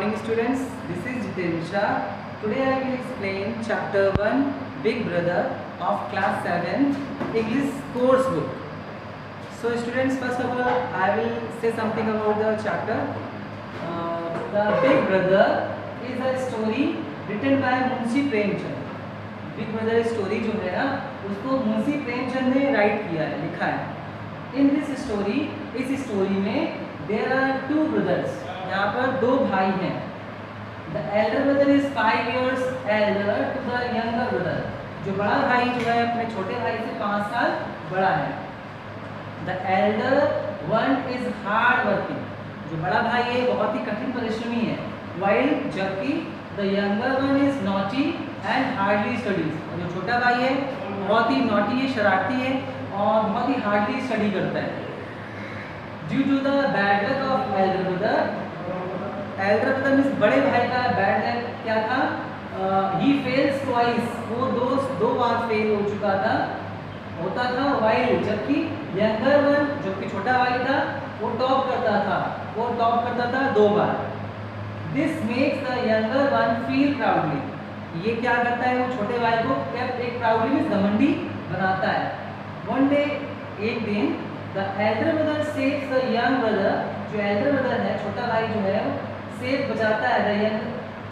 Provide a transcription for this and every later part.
morning students, this is Jiten Shah. Today I will explain chapter 1 Big Brother of class 7 English course book. So students, first of all I will say something about the chapter. The Big Brother is a story written by Munshi Premchand. Big brother story जो है ना उसको मुंशी प्रेमचंद ने right किया है, लिखा है. In this story, इस स्टोरी में देयर आर टू ब्रदर्स. यहाँ पर दो भाई हैं. The elder brother is 5 years elder to the younger brother. जो बड़ा भाई जो है अपने छोटे भाई से 5 साल बड़ा है. The Elder one is hard working. जो बड़ा भाई है बहुत ही कठिन परिश्रमी है. वाइल जबकि the younger one is naughty and hardly studies. जो छोटा भाई है बहुत ही नॉटी है, शरारती है और बहुत ही हार्डली स्टडी करता है. Due to the bad luck of elder brother means बड़े भाई का बैड लक क्या था? He fails twice. वो दो बार फेल हो चुका था, होता था. वाइल जबकि यंगर वन जो कि छोटा भाई था वो टॉप करता था 2 बार. This makes the younger one feel proudly. ये क्या करता है? वो छोटे भाई को एक प्राउडली मीन्स घमंडी बनाता है. वन डे, एक दिन, the elder brother saves the young brother. जो एल्डर ब्रदर है, छोटा भाई जो है, सेव बचाता है द यंग.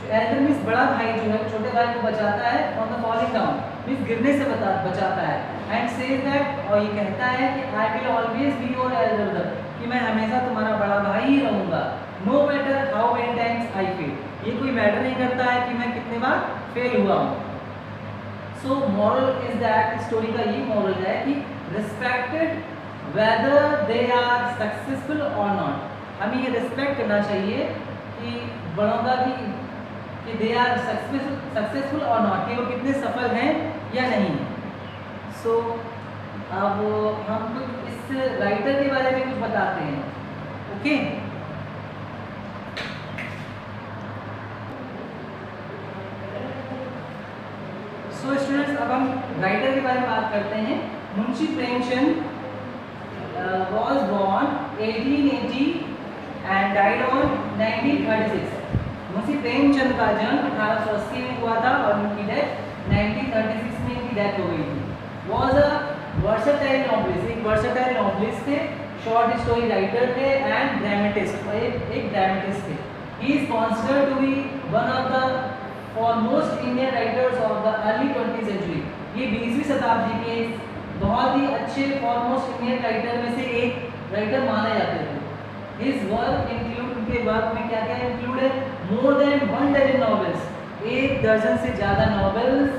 जो एल्डर मीन्स बड़ा भाई जो है छोटे भाई को बचाता है on the falling down means गिरने से बचाता है. एंड सेज दैट, और ये कहता है कि I will always be your elder brother, कि मैं हमेशा तुम्हारा बड़ा भाई ही रहूँगा. No matter how many times I fail. ये कोई मैटर नहीं करता है कि मैं कितने बार फेल हुआ हूँ. So moral is that, story का ये मॉरल है कि respected whether they are successful और नॉट. हमें ये रिस्पेक्ट करना चाहिए कि बड़ों का कि दे आर सक्सेसफुल और नॉट, कि वो कितने सफल हैं या नहीं. सो अब हम लोग इस राइटर के बारे में कुछ बताते हैं. ओके सो स्टूडेंट्स, अब हम राइटर के बारे में बात करते हैं. Munshi Premchand was born 1880 and died on 1936. Munshi Premchand का जन्म 1880 में हुआ था और उनकी डेथ 1936 में इनकी डेथ हो गई थी. was a versatile novelist. एक versatile novelist थे, शॉर्ट स्टोरी राइटर थे एंड ड्रामेटिस्ट, और एक ड्रामेटिस्ट थे. he is considered to be one of the foremost Indian writers of the early 20th century. ये 20वीं शताब्दी के बहुत ही अच्छे फॉरमोस्ट इंडियन राइटर में से एक राइटर माने जाते थे. हिज वर्क इंक्लूड, उनके वर्क में क्या क्या इंक्लूड है? More than 1 dozen novels. 1 दर्जन से ज़्यादा नॉवेल्स,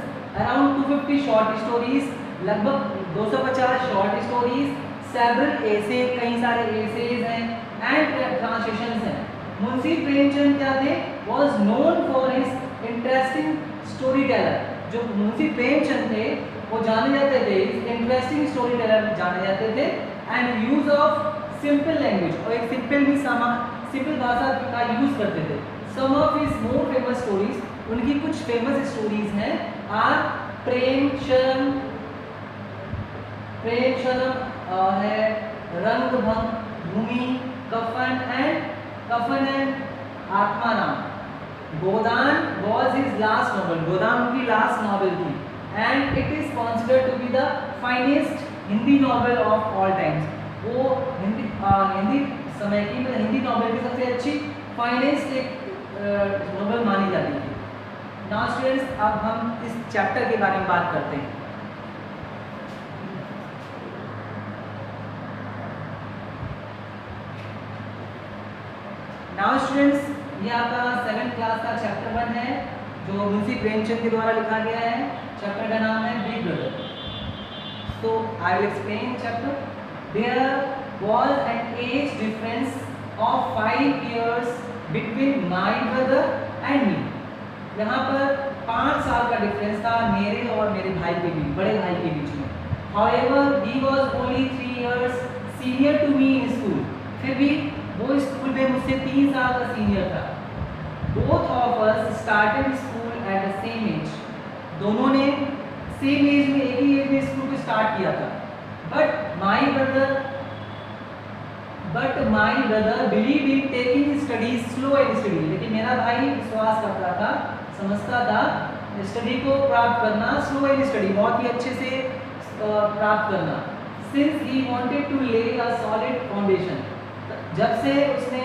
अराउंड 250 शॉर्ट स्टोरीज, लगभग 250 शॉर्ट स्टोरीज, सेवरल एसे, कई सारे एसेज हैं एंड ट्रांसलेशंस हैं. मुंशी प्रेमचंद क्या थे? Was known for his interesting story teller. जो मुंशी प्रेमचंद थे वो जाने जाते थे, इंटरेस्टिंग स्टोरी टेलर जाने जाते थे. And use of simple language, और एक सिंपल भाषा का यूज करते थे. Some of his more famous stories, उनकी कुछ फेमस स्टोरीज हैं, आर प्रेमचंद है, Rangbhang, Bhumi, Kafan and Atmaram. Godan was his last novel. Godan उनकी लास्ट नॉवल थी. And it is considered to be the finest Hindi novel of all times. वो हिंदी समय की हिंदी नॉवल की सबसे अच्छी फाइनेस्ट एक नॉवल मानी जाती थी. नाउ स्टूडेंट्स, अब हम इस चैप्टर के बारे में बात करते हैं. नाउ स्टूडेंट्स, ये आपका 7th क्लास का चैप्टर 1 है जो मुंशी प्रेमचंद के द्वारा लिखा गया है. चैप्टर का नाम है big brother. So I will explain chapter. There was an age difference of 5 years between my brother and me. यहाँ पर 5 साल का डिफरेंस था मेरे और मेरे भाई के बीच, बड़े भाई के बीच में. However, he was only 3 years senior to me in school. फिर भी वो स्कूल में मुझसे 3 साल का सीनियर था. Both of us started school at the same age. दोनों ने सेम एज में, एक ही एज में स्कूल को स्टार्ट किया था. But my brother but my brother believe in taking studies slow and study, लेकिन मेरा भाई विश्वास करता था, समझता था स्टडी को प्राप्त करना स्लो एंड स्टडी, बहुत ही अच्छे से प्राप्त करना। सिंस ही वांटेड टू ले अ सॉलिड फाउंडेशन, जब से उसने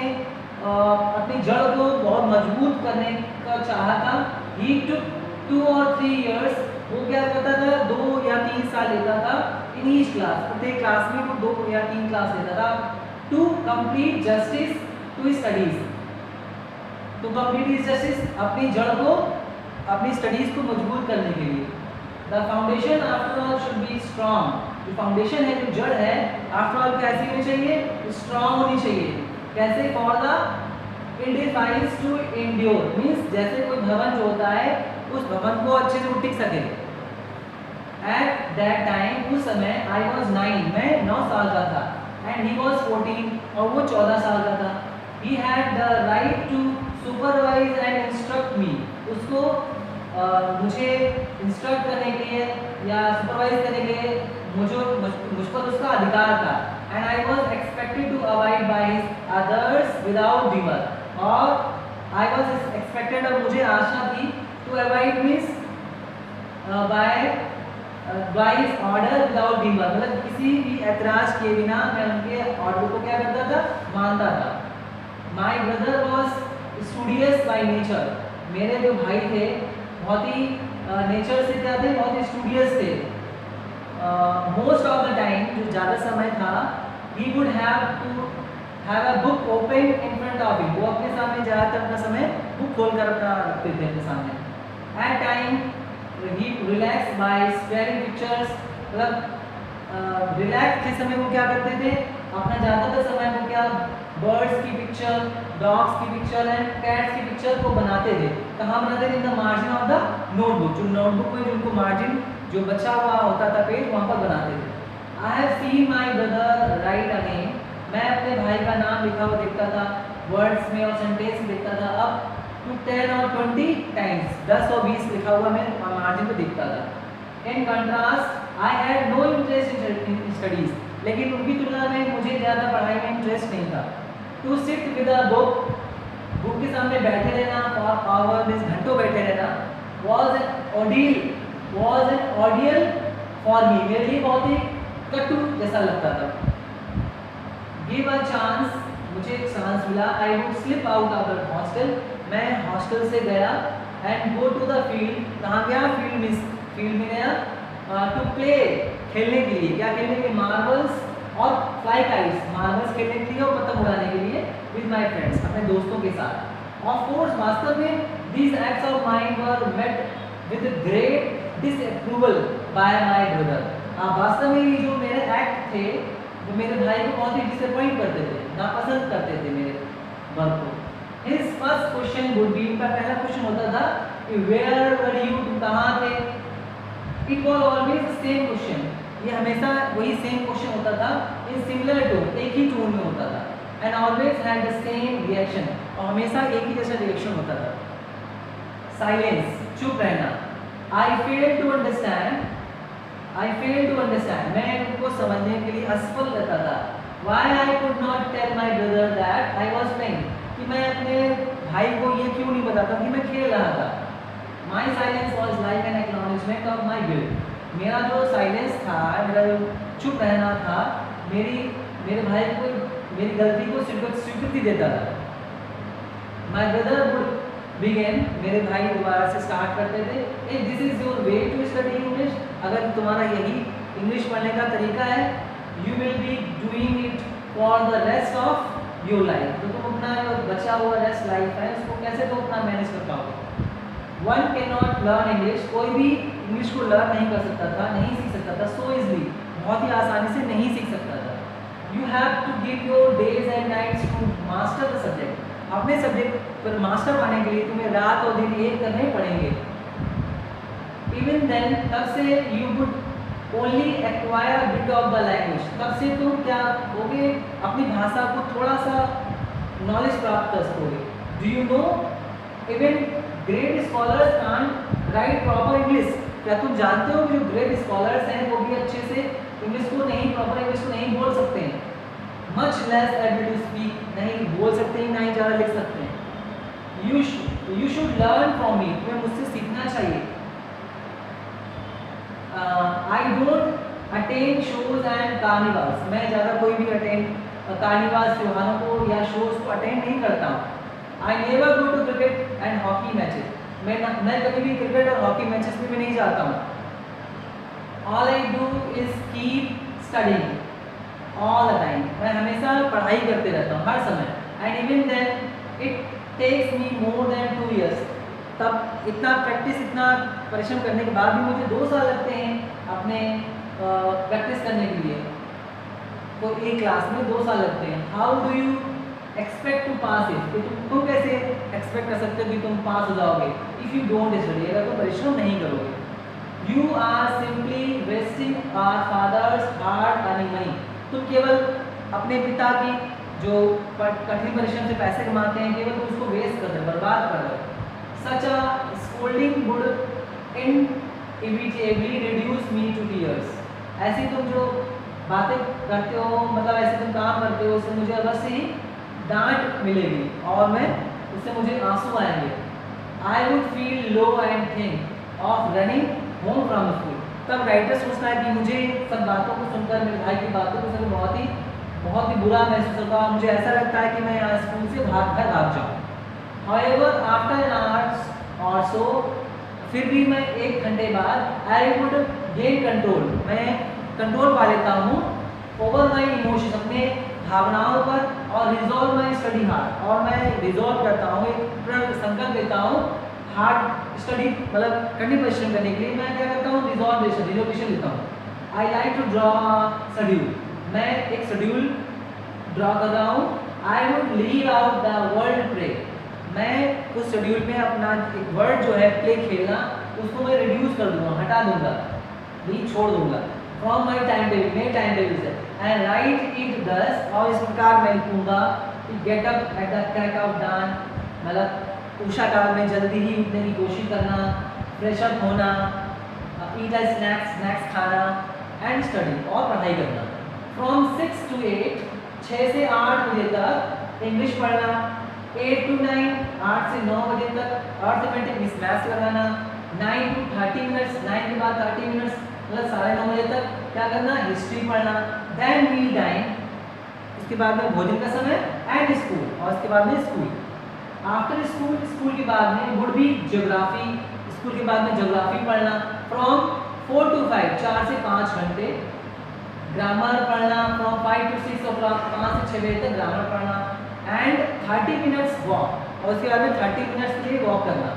अपनी जड़ को बहुत मजबूत करने का चाहा था। ही टुक 2 or 3 years, वो क्या करता था 2 या 3 साल लेता था इन ईच क्लास, प्रत्येक क्लास में वो 2 या 3 क्लास लेता था to complete justice to studies, to complete justice अपनी जड़ को, अपनी स्टडीज को मजबूत करने के लिए। The foundation after all should be strong, जो फाउंडेशन है, जो जड़ है, आफ्टर ऑल कैसी होनी चाहिए, स्ट्रॉन्ग होनी चाहिए। कैसे? For the edifice to endure, means जैसे कोई भवन जो होता है उस भवन को अच्छे से टिक सके। एट दैट टाइम, उस समय, आई वॉज 9, मैं 9 साल का था, एंड ही वॉज 14, और वो 14 साल का था। He had the right to supervise and instruct me, उसको मुझे इंस्ट्रक्ट करने के लिए या सुपरवाइज करने के लिए मुझ पर उसका अधिकार था। And I was expected to avoid by his others without demur, और आई वॉज एक्सपेक्टेड, और मुझे आशा थी, to avoid means by his order without demur, मतलब किसी भी ऐतराज किए बिना मैं उनके ऑर्डर को क्या करता था, मानता था। My brother was studious by nature, मेरे जो भाई थे बहुत ही नेचर से क्या थे, बहुत ही स्टूडियस थे। मोस्ट ऑफ द टाइम, जो ज़्यादा समय था, he would have to have a book open in front of him, वो अपने सामने ज़्यादातर अपना समय बुक खोलकर अपना रखते थे अपने सामने। At time he relax bye steering pictures, मतलब रिलैक्स के समय वो क्या करते थे, अपना ज़्यादातर समय वो क्या, बर्ड्स की पिक्चर, डॉग्स की पिक्चर एंड कैट्स की पिक्चर को बनाते थे। कहाँ बनाते थे? In the margin of the notebook, जो नोटबुक में जो उनको मार्जिन जो बचा हुआ होता था पेज, वहाँ पर बनाते थे। I have seen my brother right again, मैं अपने भाई का नाम लिखा हुआ देखता था, वर्ड्स में और सेंटेंस में देखता था। अब टू 10 और 20 टाइम्स, 10 और 20 लिखा हुआ मैं मार्जिन पे देखता था। In contrast I had no interest in studies, लेकिन उनकी तुलना में मुझे ज़्यादा पढ़ाई में इंटरेस्ट नहीं था। To sit with a book, book के सामने बैठे रहना फॉर आवर, घंटों बैठे रहना, was an ordeal for me, मेरे लिए बहुत ही कटु जैसा लगता था। गिव अ चांस, मुझे एक चांस मिला, I would slip out of the hostel, मैं हॉस्टल से गया, and go to the field, कहाँ गया, फील्ड में गया, टू प्ले, खेलने के लिए। क्या खेलने के लिए? मार्बल्स और फ्लाई काइट्स, मार्बल्स खेलने के लिए और पतंग उड़ाने के लिए, विद माई फ्रेंड्स, अपने दोस्तों के साथ। ऑफ कोर्स, वास्तव में these acts of mind were met with great disapproval by my brother, वास्तव में ये जो मेरे एक्ट थे, वो मेरे भाई को बहुत ही डिसअपॉइंट करते थे, नापसंद करते थे मेरे वर्क को। His first question would be, उनका पहला क्वेश्चन होता था कि where were you, तुम कहाँ थे? It was always the same question, ये हमेशा वही सेम क्वेश्चन होता था, in similar tone, एक ही टोन में होता था, and always had the same reaction, और हमेशा एक ही जैसा रिएक्शन होता था। Silence, चुप रहना। I failed to understand, मैं उनको समझने के लिए असफल रहता था। Why I could not tell my brother that I was playing, कि मैं अपने भाई को ये क्यों नहीं बताता कि मैं खेल रहा था। My silence was like an acknowledgement of my guilt, मेरा जो साइलेंस था, मेरा जो चुप रहना था, मेरे भाई को मेरी गलती को स्वीकृति देता था। My brother would begin, मेरे भाई दोबारा से स्टार्ट करते थे, if this is your way to study English, अगर तुम्हारा यही इंग्लिश पढ़ने का तरीका है, you will be doing it for the rest of your life, तो तुम अपना जो बचा हुआ रेस्ट लाइफ है उसको कैसे तुम अपना मैनेज कर पाओगे। One cannot learn English, कोई भी इंग्लिश को लर्न नहीं कर सकता था, नहीं सीख सकता था, so easily, बहुत ही आसानी से नहीं सीख सकता था। You have to give your days and nights to master the subject, अपने सब्जेक्ट पर मास्टर पाने के लिए तुम्हें रात और दिन एक करने पड़ेंगे। Even then, तब से you would only acquire a bit of the language, तब से तुम क्या होगे, अपनी भाषा को थोड़ा सा नॉलेज प्राप्त कर सकोगे। Do you know even great scholars can't write proper English, क्या तुम जानते हो कि जो ग्रेट स्कॉलर्स हैं वो भी अच्छे से इंग्लिश को नहीं, प्रॉपर इंग्लिश को नहीं बोल सकते हैं। Much less able to speak, नहीं बोल सकते हैं, ना ही ज़्यादा लिख सकते हैं। You should learn from me, तुम्हें मुझसे सीखना चाहिए। I don't attend shows and carnivals, मैं ज़्यादा कोई भी अटेंड कार्निवल्स त्योहारों को या शोज को अटेंड नहीं करता हूँ। I never go to cricket and hockey matches, मैं कभी भी क्रिकेट और हॉकी मैचेस में भी नहीं जाता हूँ। All I do is keep studying all the time, मैं हमेशा पढ़ाई करते रहता हूँ हर समय। And even then it takes me more than 2 years, तब इतना प्रैक्टिस, इतना परिश्रम करने के बाद भी मुझे 2 साल लगते हैं अपने प्रैक्टिस करने के लिए। तो एक क्लास में 2 साल लगते हैं। How do you expect to pass it, तो तुम कैसे एक्सपेक्ट कर सकते हो कि तुम पास हो जाओगे इफ़ यू डोंट स्टडी, अगर तुम परिश्रम नहीं करोगे। You are simply wasting our father's hard earning money, तुम केवल अपने पिता की जो कठिन परिश्रम से पैसे कमाते हैं, केवल तुम उसको वेस्ट कर रहे हो, बर्बाद कर रहे हो। Such a scolding would inevitably reduce me to tears, ऐसी तुम जो बातें करते हो, मतलब ऐसे तुम काम करते हो, उससे मुझे अवश्य ही डांट मिलेगी और मैं उससे मुझे आंसू आएंगे। I would feel low and think of running home from school, तब राइटर सोचता है कि मुझे सब बातों को सुनकर, मेरे भाई की बातों को सुनकर बहुत ही बुरा महसूस होगा, मुझे ऐसा लगता है कि मैं यहाँ स्कूल से भाग जाऊँ। However, after an hour or so, फिर भी मैं 1 घंटे बाद आई वुड गेन कंट्रोल, मैं कंट्रोल पा लेता हूँ ओवर माई इमोशंस, अपने भावनाओं पर, और रिजॉल्व माई स्टडी हार्ड, और मैं रिजॉल्व करता हूँ, एक प्रण संकल्प लेता हूँ हार्ड स्टडी, मतलब कठिन परिश्रम करने के लिए मैं क्या करता हूँ, रिजोल्यूशन लेता हूँ। I like to draw schedule, मैं एक शेड्यूल ड्रॉ कर रहा हूँ। I would leave out the world play, मैं उस शेड्यूल में अपना एक वर्ड जो है प्ले खेलना, उसको मैं रिड्यूस कर दूंगा, हटा दूंगा, नहीं छोड़ दूंगा फ्रॉम माई टाइम टेबल, मेरे टाइम टेबल से। एंड राइट इट दस, और इस प्रकार मैं लिखूंगा कि get up at the crack of दान, मतलब उषा काल में जल्दी ही उठने की कोशिश करना, फ्रेश अप होना, ईट अ स्नैक्स खाना, एंड स्टडी, और पढ़ाई करना। फ्रॉम 6 to 8, 6 से 8 बजे तक इंग्लिश पढ़ना, 8 to 9, 8 से 9 बजे तक अर्थमेटिक मिसमैच लगाना, 9 to 30 मिनट्स, 9 के बाद 30 मिनट्स मतलब 9:30 बजे तक क्या करना, हिस्ट्री पढ़ना। देन मील टाइम, उसके बाद में भोजन का समय, एंड स्कूल, और उसके बाद में स्कूल। आफ्टर स्कूल, स्कूल के बाद में वुड बी ज्योग्राफी, स्कूल के बाद में ज्योग्राफी पढ़ना। फ्रॉम 4 to 5, 4 से 5 घंटे ग्रामर पढ़ना। फ्रॉम 5 to 6 o'clock, 5 से 6 बजे तक ग्रामर पढ़ना। एंड 30 मिनट्स वॉक, और उसके बाद में 30 मिनट्स के लिए वॉक करना।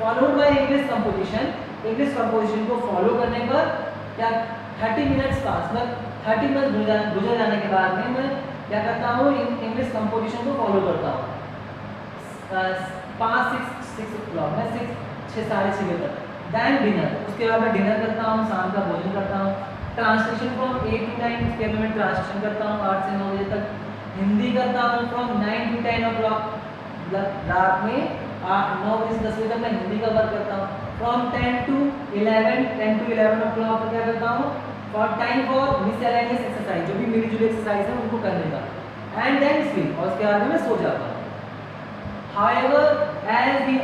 Followed by English composition, English composition को फॉलो करने पर क्या 30 मिनट्स पास, मतलब 30 मिनट गुजर जाने के बाद में मैं क्या करता हूँ, इंग्लिश कंपोजिशन को फॉलो करता हूँ। 6 o'clock, मैं 6 साढ़े 6 बजे तक। दैन डिनर, उसके बाद मैं डिनर करता हूँ, शाम का भोजन करता हूँ। ट्रांसलेशन फ्रॉम 8 to 9, उसके बाद मैं ट्रांसलेशन करता हूँ 8 से 9 बजे तक। हिंदी करता हूँ फ्रॉम 9 to 10 o'clock, मतलब रात में 9 बजे से 10 बजे तक मैं हिंदी का वर्क करता हूँ। फ्रॉम 10 to 11 o'clock क्या करता हूँ, for time for miscellaneous exercise, जो भी मिली जुली एक्सरसाइज है उनको करने का। एंड देन स्लीप, और उसके बाद में मैं सो जाता हूँ। However, as we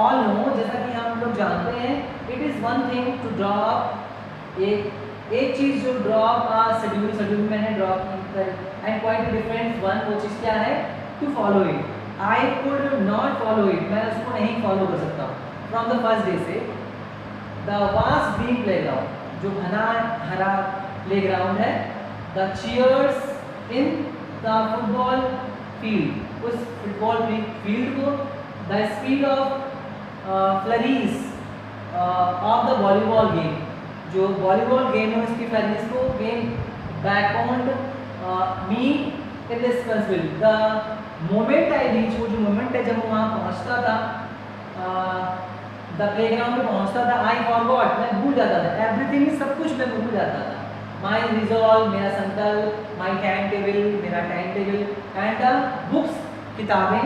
all know, जैसा कि हम लोग जानते हैं, it is one thing to drop एक चीज़ जो ड्रॉप शेड्यूल मैंने ड्रॉप की, एंड क्वाइट डिफरेंट वन, वो चीज़ क्या है, to follow it. I could not follow it, मैं उसको नहीं फॉलो कर सकता। फ्रॉम द फर्स्ट डे से द वास्ट ग्रीन प्लेग्राउंड, जो घना हरा प्लेग्राउंड है, the cheers in the football field, उस फुटबॉल फील्ड को, the speed of flurries of the volleyball game, जो वॉलीबॉल गेम है उसकी फ्लरीज को, game backboned me indispensable, the moment I reach, वो जो मोमेंट है जब वहाँ पहुँचता था, द प्लेग्राउंड में पहुँचता था, आई फॉरगॉट, मैं भूल जाता था, एवरीथिंग, सब कुछ मैं भूल जाता था। माई रिजॉल्व, मेरा संकल्प, माई टाइम टेबल, मेरा time table, and the books, किताबें,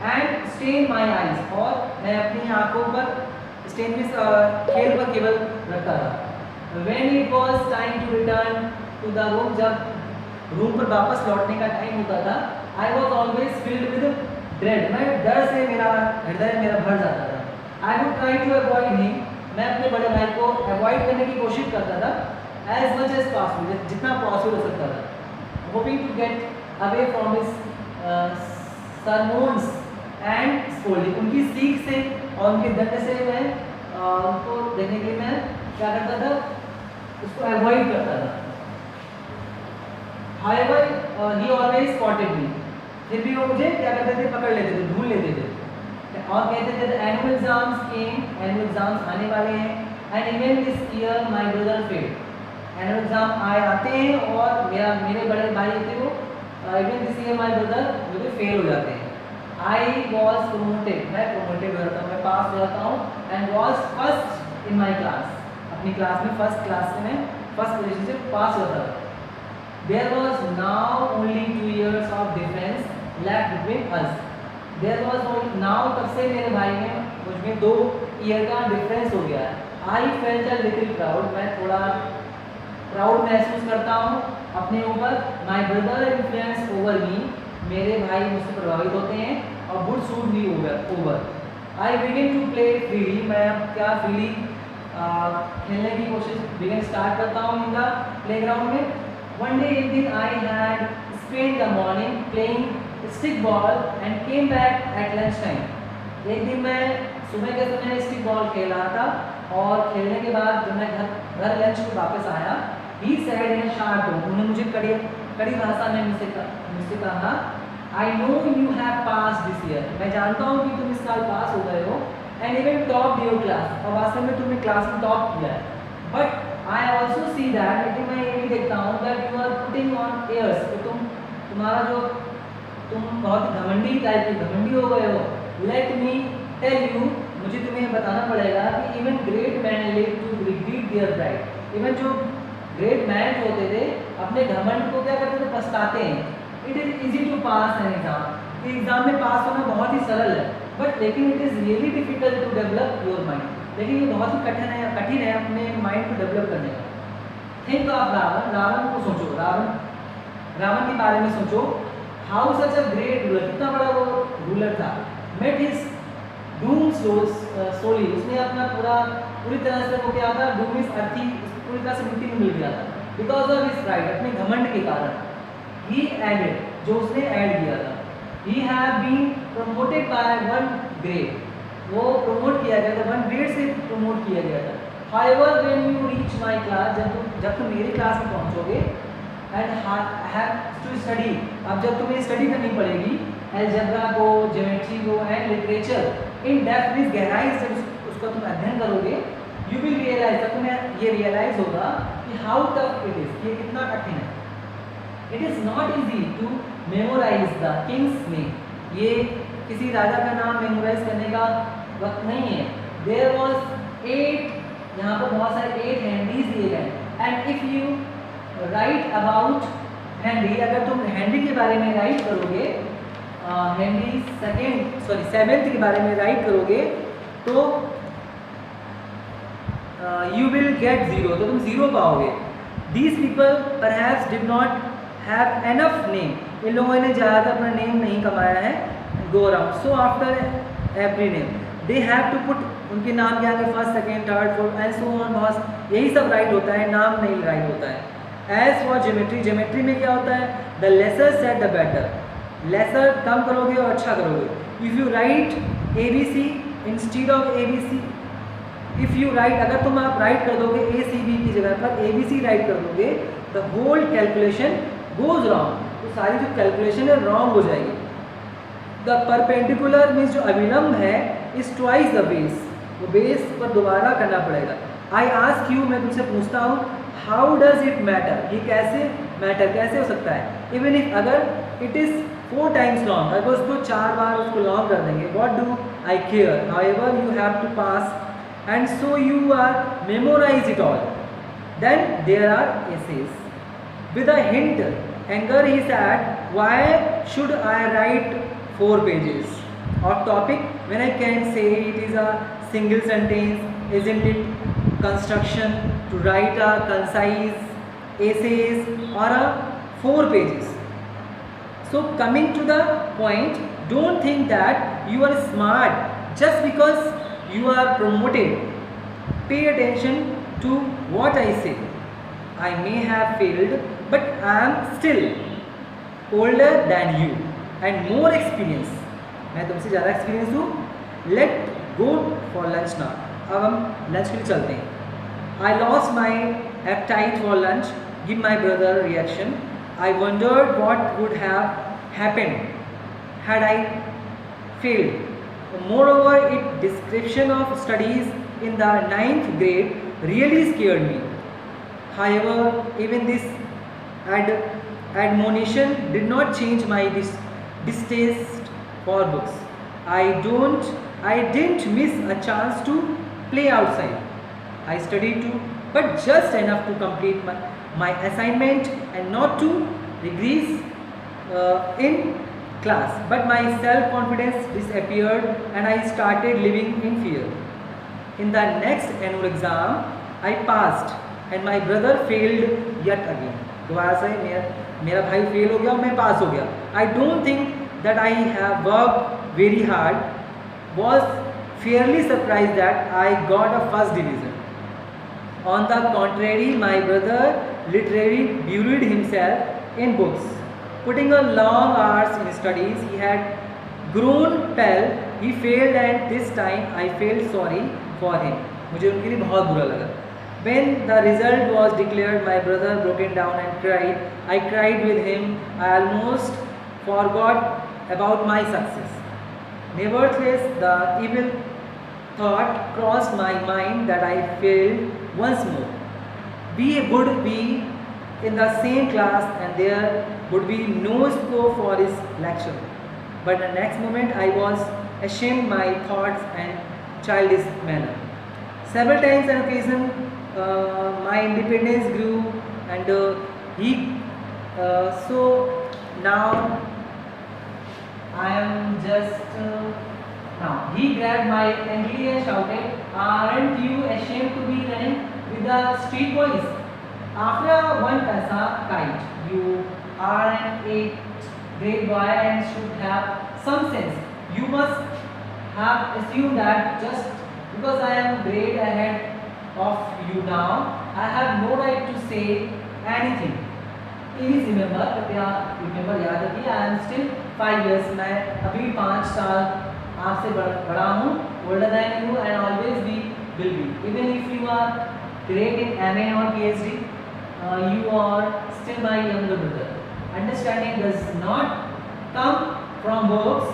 एंड स्टेन माई आईज, और मैं अपनी आंखों पर स्टेन में खेल पर केवल रखता था। When it was time to return to the room, जब रूम पर वापस लौटने का टाइम होता था, I was always filled with dread, मैं डर से मेरा हृदय मेरा भर जाता था। I would try to avoid him, मैं अपने बड़े भाई को अवॉइड करने की कोशिश करता था एज मच एज पॉसिबल, जितना पॉसिबल हो सकता था, hoping to get away from his sermons and scolding, उनकी सीख से और उनके दंड से मैं उनको देखने के लिए मैं क्या करता था, उसको अवॉइड करता था। However, he always spotted me, फिर भी वो मुझे क्या करते थे, पकड़ लेते थे, ढूंढ लेते थे और कहते थे एनुअल एग्जाम्स केम, एनुअल एग्जाम्स आने वाले हैं, and even this year my brother failed, annual exam आते हैं और मेरे बड़े भाई थे वो even this year my brother वो भी फेल हो जाते हैं। आई वॉज प्रोमोटेड, मैं प्रोमोटेड हो जाता हूँ, मैं पास हो जाता हूँ, and was first in my class, अपनी क्लास में फर्स्ट क्लास से मैं फर्स्ट पोजीशन से पास हो जाता था। There was now only 2 years of difference left between us. There was only now, तब से मेरे भाई में मुझ में 2 ईयर का डिफरेंस हो गया है। I felt a little proud, मैं थोड़ा प्राउड महसूस करता हूँ अपने ऊपर। My brother influence over me, मेरे भाई मुझसे प्रभावित होते हैं और would suit me over. I begin to play freely, मैं अब क्या freely खेलने की कोशिश स्टार्ट करता हूँ इनका प्लेग्राउंड में। One day, एक दिन I had spent the morning playing stick ball and came back at lunch time. एक दिन मैं सुबह के समय स्टिक बॉल खेल रहा था और खेलने के बाद जब मैं घर लंच में वापस आया, he said in a sharp tone, उन्होंने मुझे कड़ी भाषा में मुझसे कहा, I know you have passed this year, मैं जानता हूँ कि तुम इस साल पास हो गए हो, and even topped your class, और वास्तव में तुमने क्लास में टॉप किया है, but I also see that, लेकिन मैं ये भी देखता हूँ that you are putting on airs, तो तुम्हारा जो तुम बहुत घमंडी टाइप के घमंडी हो गए हो। Let me tell you, मुझे तुम्हें बताना पड़ेगा कि even great men live to regret their pride, even जो great men जो होते थे अपने घमंड को क्या करते थे, पछताते हैं। It is easy to pass an exam, exam में पास होना बहुत ही सरल है, बट लेकिन it is really difficult to develop your mind, लेकिन ये बहुत ही कठिन है अपने माइंड को डेवलप करने का। थिंक ऑफ रावण को सोचो, रावण के बारे में सोचो। How such a great ruler, कितना बड़ा वो रूलर था। मेट हिज डूम स्लोली, उसने अपना पूरी तरह से वो क्या था, डूम इज अर्थी, पूरी तरह से मिट्टी में मिल गया था बिकॉज ऑफ हिज प्राइड, अपने घमंड के कारण। ही एडेड, जो उसने ऐड किया था। He have been promoted by 1 grade, वो प्रमोट किया गया था, 1 ग्रेड से प्रमोट किया गया था। However, when you reach my class, जब तुम मेरी क्लास में पहुंचोगे, and have to study, अब जब तुम्हें स्टडी करनी पड़ेगी अलजेब्रा को, ज्योमेट्री को एंड लिटरेचर इन डेप्थ, इस गहराई से उसको तुम अध्ययन करोगे, यू विल रियलाइज, तब तुम्हें ये रियलाइज होगा कि हाउ टफ इट इज, ये कितना कठिन है। It is not easy to memorise the king's name, ये किसी राजा का नाम मेमोराइज करने का वक्त नहीं है। देयर वॉज 8, यहाँ पर बहुत सारे 8 हैंडीज दिए गए, and if you right about handy, अगर तुम हैंडी के बारे में राइट करोगे, हैंडी 7th के बारे में राइट करोगे, तो यू विल गेट 0, तो तुम 0 पाओगे। These people perhaps did not have enough name, इन लोगों ने ज़्यादा अपना नेम नहीं कमाया है go around, so after every name they have to put, उनके नाम के आगे 1st, 2nd, 3rd, 4th and so on, बहुत यही सब राइट होता है, नाम नहीं राइट होता है। एज फॉर ज्योमेट्री, ज्योमेट्री में क्या होता है, the lesser said the better, lesser कम करोगे और अच्छा करोगे। If you write ABC instead of ABC, if you write, अगर तुम आप राइट कर दोगे ACB की जगह पर ABC राइट कर दोगे, the whole calculation goes wrong, तो सारी जो कैलकुलेशन है रॉन्ग हो जाएगी। द परपेंडिकुलर मीन्स जो अभिलंब है इज ट्वाइस द बेस, वो बेस पर दोबारा करना पड़ेगा। आई आस्क यू, मैं तुमसे पूछता हूँ, हाउ डज इट मैटर, ये कैसे हो सकता है। इवन इफ, अगर इट इज़ 4 times लॉन्ग, अगर उसको 4 बार उसको लॉन्ग कर देंगे, what do I care, however you have to pass and so you are memorise it all, then there are essays with a hint, anger he said, why should I write 4 pages of topic when I can say it is a single sentence, isn't it construction to write a concise essays or a 4 pages. So coming to the point, don't think that you are smart just because you are promoted. Pay attention to what I say. I may have failed, but I am still older than you and more experienced. मैं तुमसे ज़्यादा experience हूँ. Let go for lunch now. अब हम lunch के लिए चलते हैं. I lost my appetite for lunch. Give my brother reaction. I wondered what would have happened had I failed. Moreover, its description of studies in the 9th grade really scared me. However, even this admonition did not change my distaste for books. I didn't miss a chance to play outside. I studied too, but just enough to complete my assignment and not to regress in class. But my self-confidence disappeared and I started living in fear. In the next annual exam, I passed and my brother failed yet again. दोबारा से मेरा भाई fail हो गया और मैं पास हो गया. I don't think that I have worked very hard. Was fairly surprised that I got a first division. On the contrary, my brother literally buried himself in books. Putting a long hours in studies, he had grown pale. He failed and this time I felt sorry for him. मुझे उनके लिए बहुत बुरा लगा. When the result was declared, my brother broke down and cried. I cried with him. I almost forgot about my success. Nevertheless, the evil thought crossed my mind that I failed once more. We would be in the same class and there would be no scope for his lecture. But the next moment I was ashamed my thoughts and childish manner. Several times on occasion my independence grew and so now I am just now. He grabbed my ankle and shouted, "Aren't you ashamed to be running with the street boys? After one paisa kite, you are an 8th grade boy and should have some sense. You must have assumed that just because I am grade ahead of you now, I have no right to say anything." Please remember, कृपया याद रखिए, I am still 5 years. मैं अभी 5 साल आपसे बड़ा हूँ, older than you and always will be. Even if you are great in MA or PhD, you are still my younger brother. Understanding does not come from books.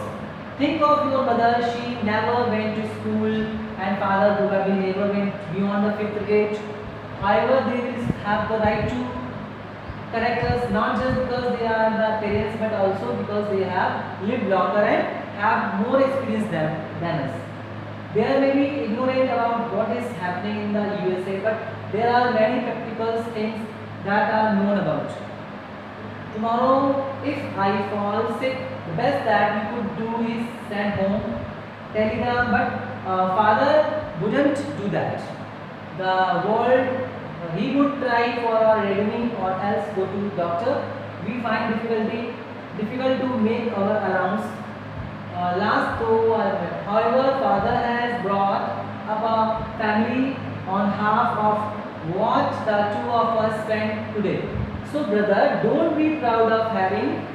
Think of your mother. She never went to school and father probably never went beyond the 5th grade. However, they will have the right to correct us, not just because they are the parents but also because they have lived longer and have more experience than us. They may be ignorant about what is happening in the USA, but there are many practical things that are known about. Tomorrow, if I fall sick, the best that we could do is send home telegram, but father wouldn't do that. The world, he would try for a redeeming or else go to doctor. We find difficult to make our allowance. However, father has brought up a family on half of what the two of us spend today. So brother, don't be proud of having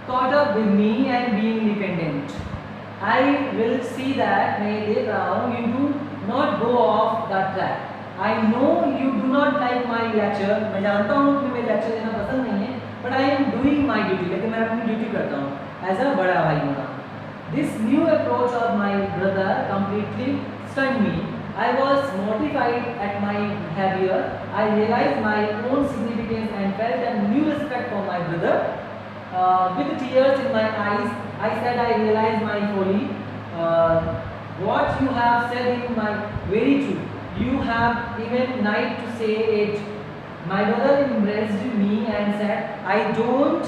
caught up with me and being independent. I will see that मैं देख रहा हूँ, you do not go off the track. I know you do not like my lecture. मैं जानता हूँ कि मुझे lecture देना पसंद नहीं है, but I am doing my duty. लेकिन मैं अपनी duty करता हूँ as a बड़ा भाई होना. This new approach of my brother completely stunned me. I was mortified at my behavior. I realized my own significance and felt a new respect for my brother. With tears in my eyes, I said, I realize my folly. What you have said is very true. You have even night to say it. My brother embraced me and said, I don't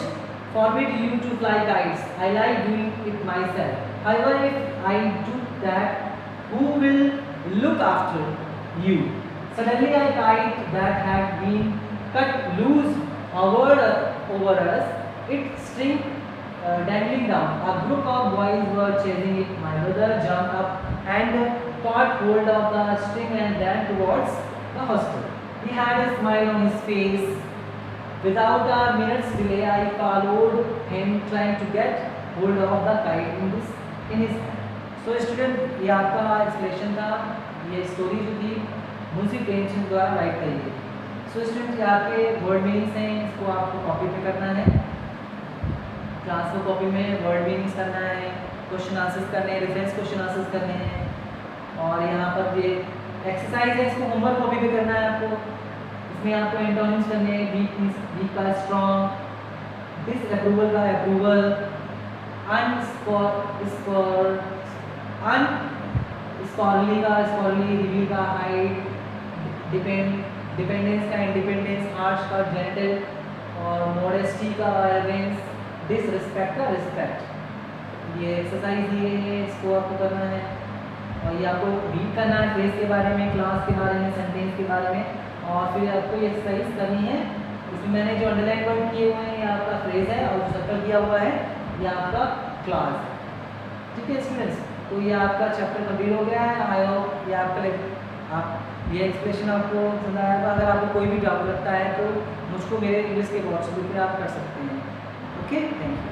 forbid you to fly kites. I like doing it myself. However, if I do that, who will look after you? Suddenly a kite that had been cut loose hovered over us, its string dangling down. A group of boys were chasing it. My brother jumped up and caught hold of the string and ran towards the hostel. He had a smile on his face. Without a minute's delay, I followed him, trying to get hold of the kite in his hand. So student, ये आपका explanation था, ये story जो थी मुंशी प्रेमचंद द्वारा right करी गई। So student, ये आपके वर्ड मीनिंग्स हैं, इसको आपको कॉपी पे करना है, क्लास को कॉपी में वर्ड मीनिंग्स करना है, क्वेश्चन आंसर्स करने हैं, रेफरेंस क्वेश्चन आंसर्स करने हैं। और यहाँ पर ये एक्सरसाइज है, इसको होमवर्क कॉपी पे करना है आपको। इसमें आपको एंटोनिम्स करने हैं, वीक का स्ट्रॉन्ग, डिसअप्रूवल का अप्रूवल, अनस्कॉलरली का स्कॉलरली, रिव्यू का हाइड, डिपेंडेंस का इंडिपेंडेंस, हार्श का जेंटल, और मॉडेस्टी का एरेंस, डिसरिस्पेक्ट का रिस्पेक्ट। ये एक्सरसाइज ये है, इसको आपको करना है। और ये आपको रीड करना है फ्रेज के बारे में, क्लास के बारे में, सेंटेंस के बारे में, और फिर आपको ये एक्सरसाइज करनी है। इसमें मैंने जो अंडरलाइन वर्ड किए हुए हैं ये आपका फ्रेज है, और जो सर्कल किया हुआ है ये आपका क्लास है। ठीक है स्टूडेंट्स, तो ये आपका चैप्टर कंप्लीट हो गया है। आई होप ये आपका आप ये एक्सप्रेशन आपको समझ आया होगा। अगर आपको कोई भी डाउट लगता है तो मुझको मेरे इंग्लिश के व्हाट्सएप ग्रुप पे आप कर सकते हैं। Okay, thank you.